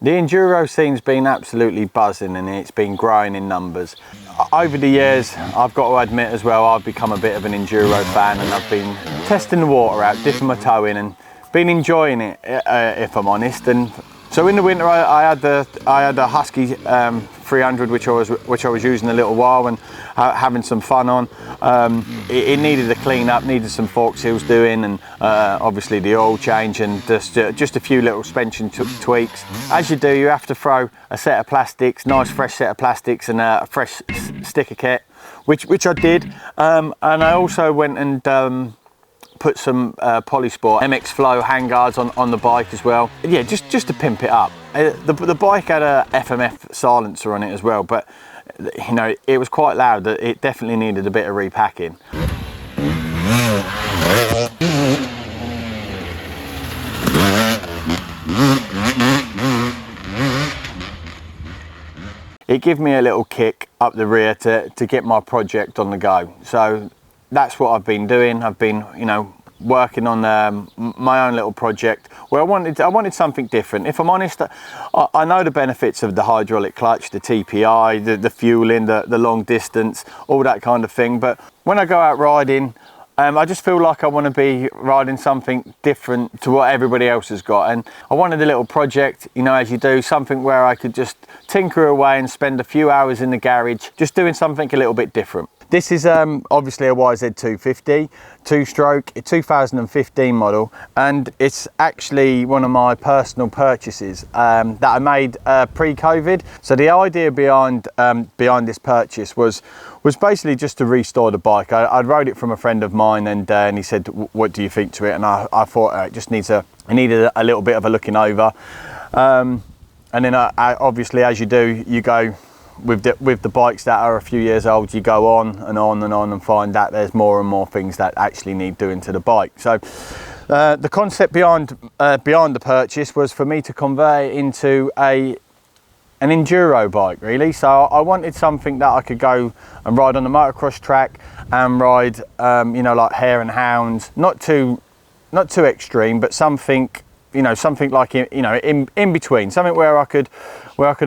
The enduro scene's been absolutely buzzing and it's been growing in numbers. Over the years, I've got to admit as well, I've become a bit of an enduro fan and I've been testing the water out, dipping my toe in and been enjoying it, if I'm honest. And so in the winter, I had a Husky 300, which I was using a little while and having some fun on. It needed a clean up, needed some fork seals doing, and obviously the oil change and just a few little suspension tweaks. As you do, you have to throw a set of plastics, nice fresh set of plastics, and a fresh sticker kit, which I did. And I also went and put some Polisport MX Flow handguards on the bike as well. Yeah, just to pimp it up. The bike had a FMF silencer on it as well, but you know, it was quite loud. It definitely needed a bit of repacking. It gave me a little kick up the rear to get my project on the go. So that's what I've been doing. I've been, you know, working on my own little project where I wanted something different. If I'm honest, I know the benefits of the hydraulic clutch, the TPI, the fueling, the long distance, all that kind of thing. But when I go out riding, I just feel like I want to be riding something different to what everybody else has got. And I wanted a little project, you know, as you do, something where I could just tinker away and spend a few hours in the garage, just doing something a little bit different. This is obviously a YZ250, two-stroke, 2015 model, and it's actually one of my personal purchases that I made pre-COVID. So the idea behind this purchase was basically just to restore the bike. I rode it from a friend of mine, and he said, "What do you think to it?" And I thought it just needed a little bit of a looking over. And then I obviously, as you do, you go. With the bikes that are a few years old, you go on and on and on and find that there's more and more things that actually need doing to the bike. So the concept behind the purchase was for me to convert it into an enduro bike, really. So I wanted something that I could go and ride on the motocross track and ride, you know, like hare and hounds, not too extreme, but something, you know, something like, you know, in between, something where I could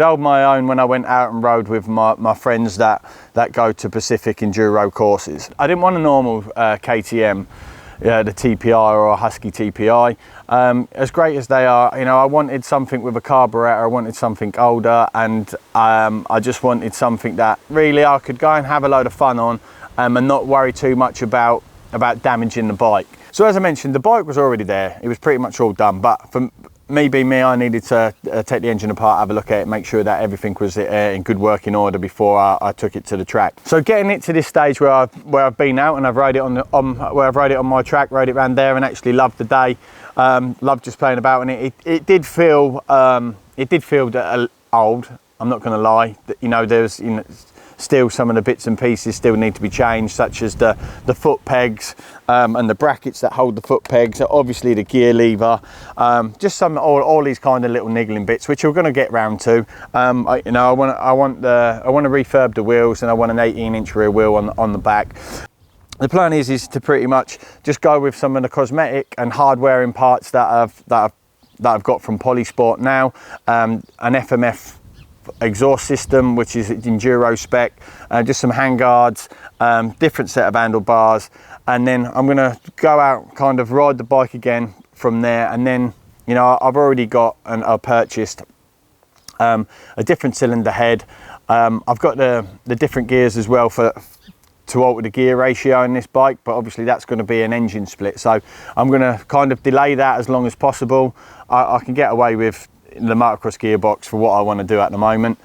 hold my own when I went out and rode with my friends that go to Pacific enduro courses. I didn't want a normal KTM, the TPI or a Husky TPI. As great as they are, you know, I wanted something with a carburetor, I wanted something older, and I just wanted something that really I could go and have a load of fun on and not worry too much about damaging the bike. So as I mentioned, the bike was already there. It was pretty much all done, but for me being me, I needed to take the engine apart, have a look at it, make sure that everything was in good working order before I took it to the track. So getting it to this stage where I've been out and I've rode it where I've rode it on my track, rode it around there, and actually loved the day, loved just playing about in it. It did feel old. I'm not going to lie. You know, there's, you know, still some of the bits and pieces still need to be changed, such as the foot pegs and the brackets that hold the foot pegs, obviously the gear lever, just all these kind of little niggling bits which we're going to get round to. You know, I want to refurb the wheels, and I want an 18-inch rear wheel on the back. The plan is to pretty much just go with some of the cosmetic and hard wearing parts that I've got from Polisport now, an FMF exhaust system, which is enduro spec, just some handguards, different set of handlebars, and then I'm going to go out, kind of ride the bike again from there. And then, you know, I've already got and I purchased a different cylinder head. I've got the different gears as well to alter the gear ratio in this bike, but obviously that's going to be an engine split, so I'm going to kind of delay that as long as possible. I can get away with the motocross gearbox for what I want to do at the moment.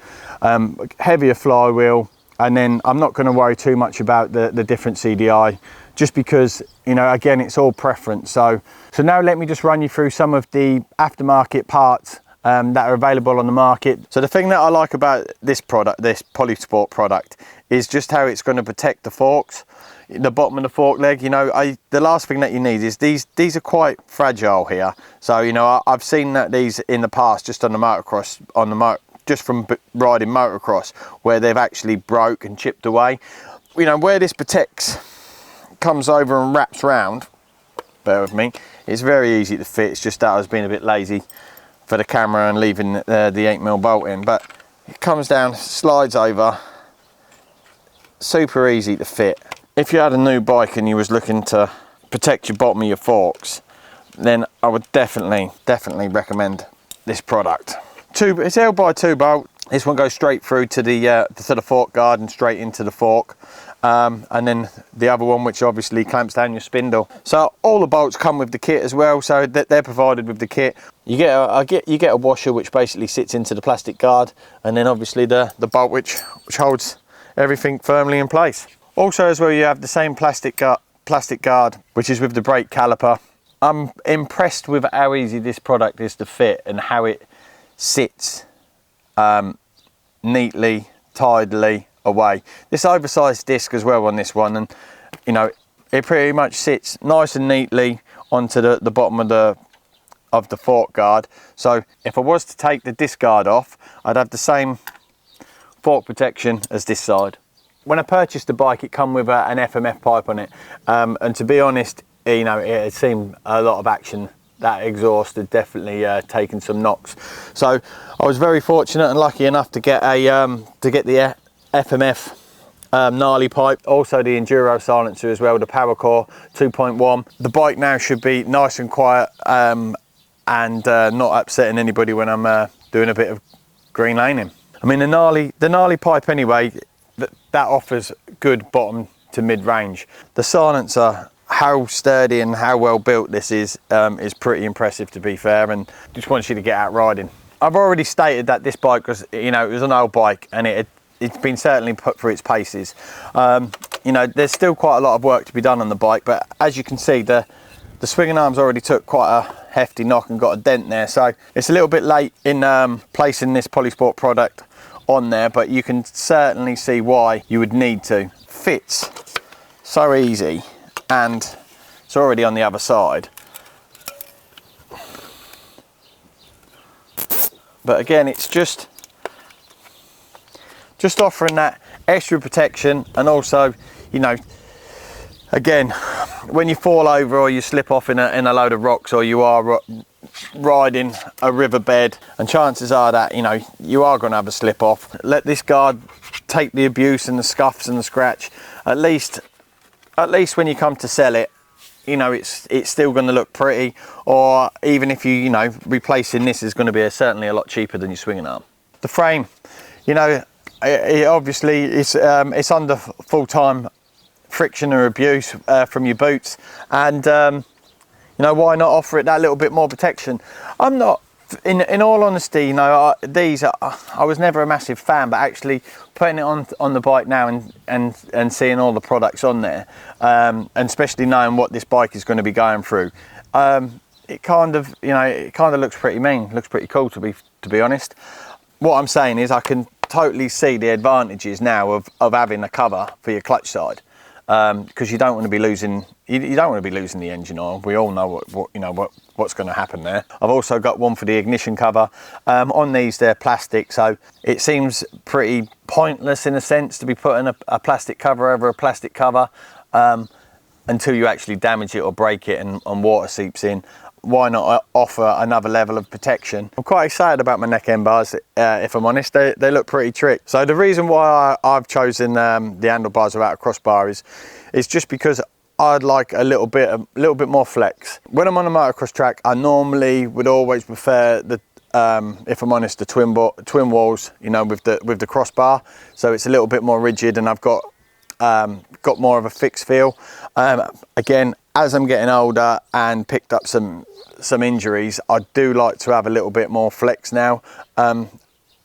Heavier flywheel, and then I'm not going to worry too much about the different CDI, just because, you know, again, it's all preference. So now let me just run you through some of the aftermarket parts that are available on the market. So the thing that I like about this product, this Polisport product, is just how it's going to protect the forks, the bottom of the fork leg. You know, the last thing that you need is these are quite fragile here. So, you know, I've seen that these in the past, just on the motocross, just from riding motocross, where they've actually broke and chipped away. You know, where this protects, comes over and wraps round, bear with me, it's very easy to fit. It's just that I was being a bit lazy for the camera and leaving the 8mm bolt in, but it comes down, slides over, super easy to fit. If you had a new bike and you was looking to protect your bottom of your forks, then I would definitely recommend this product. It's held by a 2-bolt. This one goes straight through to the fork guard and straight into the fork. And then the other one, which obviously clamps down your spindle. So all the bolts come with the kit as well, so that they're provided with the kit. You get a washer which basically sits into the plastic guard, and then obviously the bolt which holds everything firmly in place. Also as well, you have the same plastic guard which is with the brake caliper. I'm impressed with how easy this product is to fit and how it sits neatly, tidily away. This oversized disc as well on this one, and you know, it pretty much sits nice and neatly onto the bottom of the fork guard. So if I was to take the disc guard off, I'd have the same fork protection as this side. When I purchased the bike, it come with an FMF pipe on it, and to be honest, you know, it had seen a lot of action. That exhaust had definitely taken some knocks. So I was very fortunate and lucky enough to get the FMF gnarly pipe, also the enduro silencer as well, the Powercore 2.1. The bike now should be nice and quiet and not upsetting anybody when I'm doing a bit of green laning. I mean, the gnarly pipe anyway, that offers good bottom to mid range. The silencer, how sturdy and how well built this is pretty impressive, to be fair, and just wants you to get out riding. I've already stated that this bike was, you know, it was an old bike, and it's been certainly put through its paces. You know, there's still quite a lot of work to be done on the bike, but as you can see, the swinging arms already took quite a hefty knock and got a dent there, so it's a little bit late in placing this Polisport product on there, but you can certainly see why you would need to. Fits so easy, and it's already on the other side. But again, it's just offering that extra protection, and also, you know, again, when you fall over or you slip off in a load of rocks, or you are riding a riverbed, and chances are that, you know, you are going to have a slip off, let this guard take the abuse and the scuffs and the scratch. At least when you come to sell it, you know, it's still going to look pretty. Or even if you know, replacing this is going to be certainly a lot cheaper than your swinging arm. The frame, you know, it obviously it's under full-time friction or abuse from your boots, and you know, why not offer it that little bit more protection? I'm not, in all honesty, you know, I was never a massive fan, but actually putting it on the bike now and seeing all the products on there, and especially knowing what this bike is going to be going through, it kind of, you know, it kind of looks pretty mean, looks pretty cool, to be honest. What I'm saying is, I can totally see the advantages now of having a cover for your clutch side, because you don't want to be losing you don't want to be losing the engine oil. We all know what's going to happen there. I've also got one for the ignition cover. On these, they're plastic, so it seems pretty pointless in a sense to be putting a plastic cover over a plastic cover until you actually damage it or break it and water seeps in. Why not offer another level of protection? I'm quite excited about my neck end bars, if I'm honest. They look pretty trick. So the reason why I've chosen the handlebars without a crossbar is just because I'd like a little bit more flex. When I'm on a motocross track, I normally would always prefer the if I'm honest, the twin walls, you know, with the crossbar. So it's a little bit more rigid, and I've got more of a fixed feel. Again, as I'm getting older and picked up some injuries, I do like to have a little bit more flex now,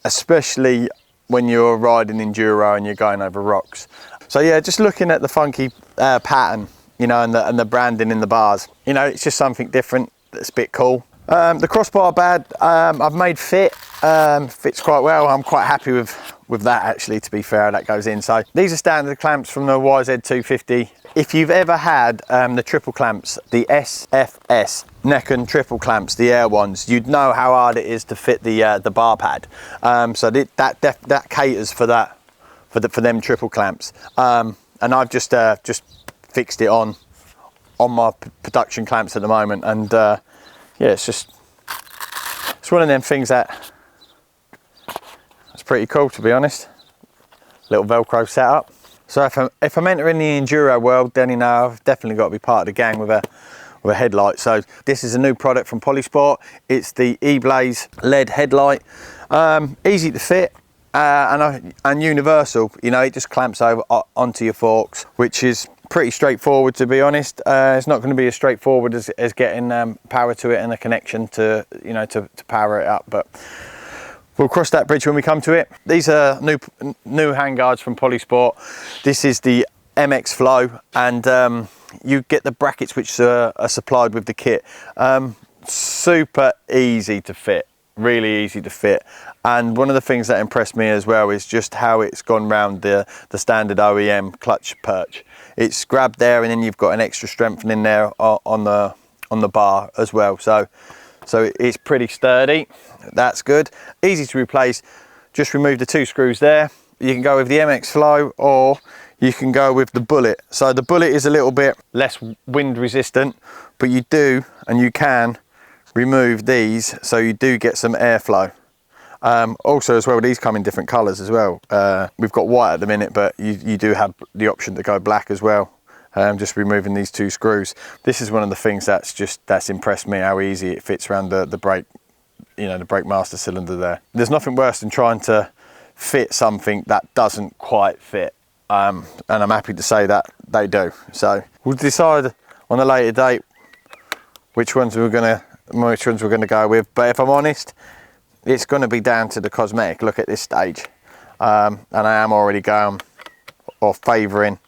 especially when you're riding enduro and you're going over rocks. So yeah, just looking at the funky pattern, you know, and the branding in the bars, you know, it's just something different that's a bit cool. The crossbar pad I've made fits quite well. I'm quite happy with that, actually, to be fair. That goes in. So these are standard clamps from the YZ250. If you've ever had the triple clamps, the SFS neck and triple clamps, the air ones, you'd know how hard it is to fit the bar pad. So that caters for that, for them triple clamps. And I've just fixed it on my production clamps at the moment, and yeah, it's it's one of them things that's pretty cool, to be honest. Little Velcro setup. So if I'm entering the enduro world, then you know I've definitely got to be part of the gang with a headlight. So this is a new product from Polisport. It's the E-Blaze LED headlight. Easy to fit and universal. You know, it just clamps over onto your forks, which is pretty straightforward, to be honest. It's not going to be as straightforward as getting power to it and a connection to, you know, to power it up, but we'll cross that bridge when we come to it. These are new handguards from Polisport. This is the MX Flow, and you get the brackets which are supplied with the kit. Super easy to fit, really easy to fit. And one of the things that impressed me as well is just how it's gone round the standard OEM clutch perch. It's grabbed there, and then you've got an extra strengthening there on the bar as well. So it's pretty sturdy. That's good. Easy to replace. Just remove the 2 screws there. You can go with the MX Flow, or you can go with the Bullet. So the Bullet is a little bit less wind resistant, but you do and you can remove these, so you do get some airflow. Also as well, these come in different colours as well. We've got white at the minute, but you do have the option to go black as well. Just removing these 2 screws. This is one of the things that's impressed me, how easy it fits around the brake, you know, the brake master cylinder there. There's nothing worse than trying to fit something that doesn't quite fit, and I'm happy to say that they do. So we'll decide on a later date which ones we're gonna go with. But if I'm honest, it's going to be down to the cosmetic look at this stage, and I am already going or favouring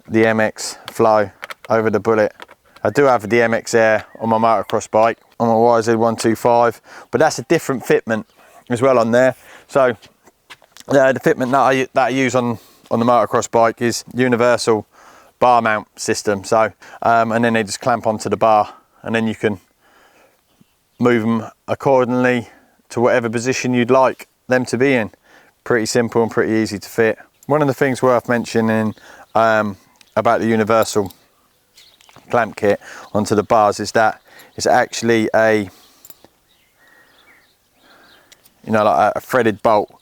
the MX Flow over the Bullet. I do have the MX Air on my motocross bike, on my YZ250, but that's a different fitment as well on there. So the fitment that I use on the motocross bike is universal bar mount system. So and then they just clamp onto the bar, and then you can move them accordingly to whatever position you'd like them to be in. Pretty simple and pretty easy to fit. One of the things worth mentioning about the universal clamp kit onto the bars is that it's actually a, you know, like a threaded bolt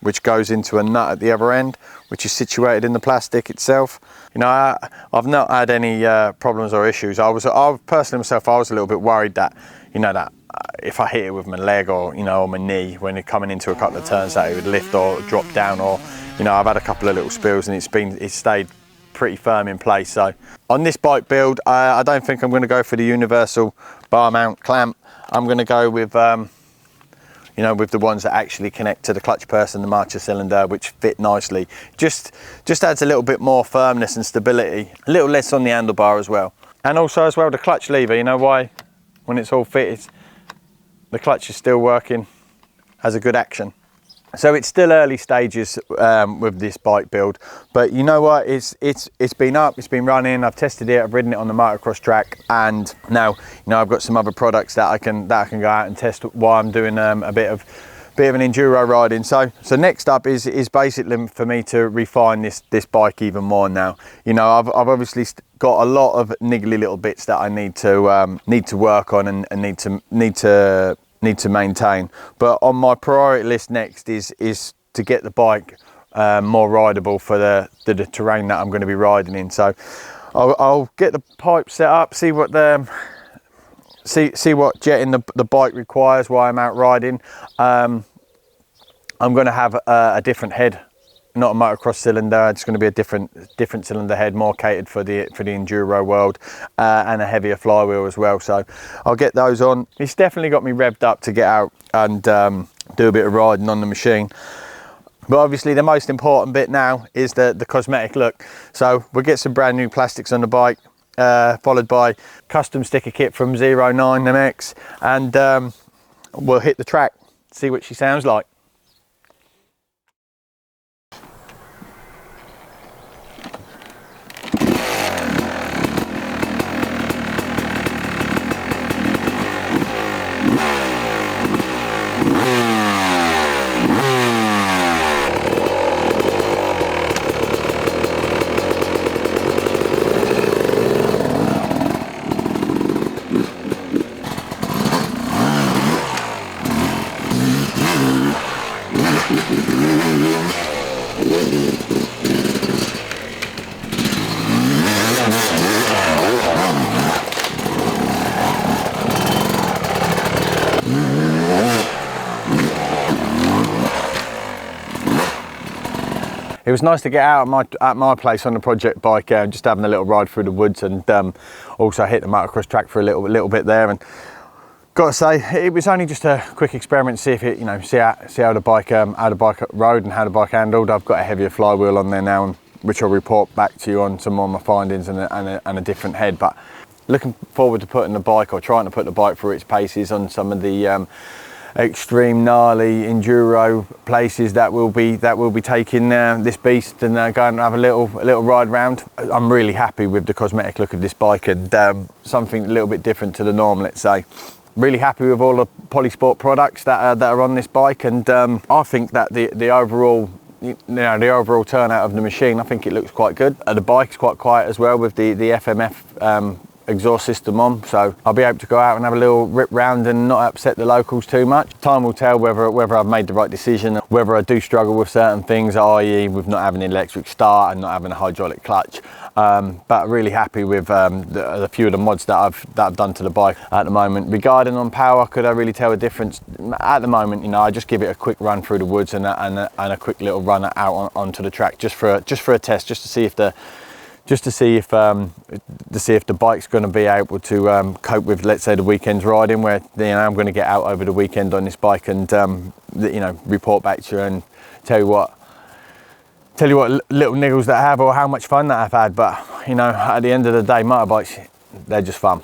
which goes into a nut at the other end, which is situated in the plastic itself. You know, I've not had any problems or issues. I personally myself, I was a little bit worried that, you know, that if I hit it with my leg or, you know, or my knee when it's coming into a couple of turns, that it would lift or drop down, or, you know, I've had a couple of little spills and it's stayed pretty firm in place. So on this bike build, I don't think I'm going to go for the universal bar mount clamp. I'm going to go with you know, with the ones that actually connect to the clutch purse and the master cylinder, which fit nicely. Just adds a little bit more firmness and stability, a little less on the handlebar as well. And also as well, the clutch lever, you know why, when it's all fitted, the clutch is still working, has a good action. So it's still early stages with this bike build, but you know what, it's been up, it's been running, I've tested it, I've ridden it on the motocross track, and now, you know, I've got some other products that I can go out and test while I'm doing a bit of an enduro riding. So next up is basically for me to refine this bike even more now. You know, I've obviously got a lot of niggly little bits that I need to work on and need to maintain, but on my priority list next is to get the bike more rideable for the terrain that I'm going to be riding in. So I'll get the pipe set up, see what jetting the bike requires while I'm out riding. I'm going to have a different head, not a motocross cylinder. It's going to be a different cylinder head, more catered for the enduro world, and a heavier flywheel as well. So I'll get those on. It's definitely got me revved up to get out and do a bit of riding on the machine. But obviously the most important bit now is the cosmetic look. So we'll get some brand new plastics on the bike, followed by custom sticker kit from 09 MX, and we'll hit the track, see what she sounds like. it was nice to get out at my place on the project bike, just having a little ride through the woods, and also hit the motocross track for a little bit there. And got to say, it was only just a quick experiment to see if it, you know, see how the bike rode and how the bike handled. I've got a heavier flywheel on there now, which I'll report back to you on some more of my findings and a different head. But looking forward to putting the bike, or trying to put the bike through its paces on some of the extreme gnarly enduro places that we'll be taking this beast, and go and have a little ride round. I'm really happy with the cosmetic look of this bike, and something a little bit different to the norm, let's say. Really happy with all the Polisport products that are on this bike, and I think that the overall, you know, the overall turnout of the machine, I think it looks quite good. The bike's quite quiet as well with the FMF exhaust system on, so I'll be able to go out and have a little rip round and not upset the locals too much. Time will tell whether I've made the right decision, whether I do struggle with certain things, i.e. with not having an electric start and not having a hydraulic clutch. But really happy with the few of the mods that I've done to the bike at the moment. Regarding on power, could I really tell a difference? At the moment, you know, I just give it a quick run through the woods and a quick little run out onto the track, just for a test, just to see if the bike's going to be able to cope with, let's say, the weekend's riding, where, you know, I'm going to get out over the weekend on this bike and you know, report back to you and tell you what little niggles that I have, or how much fun that I've had. But, you know, at the end of the day, motorbikes, they're just fun.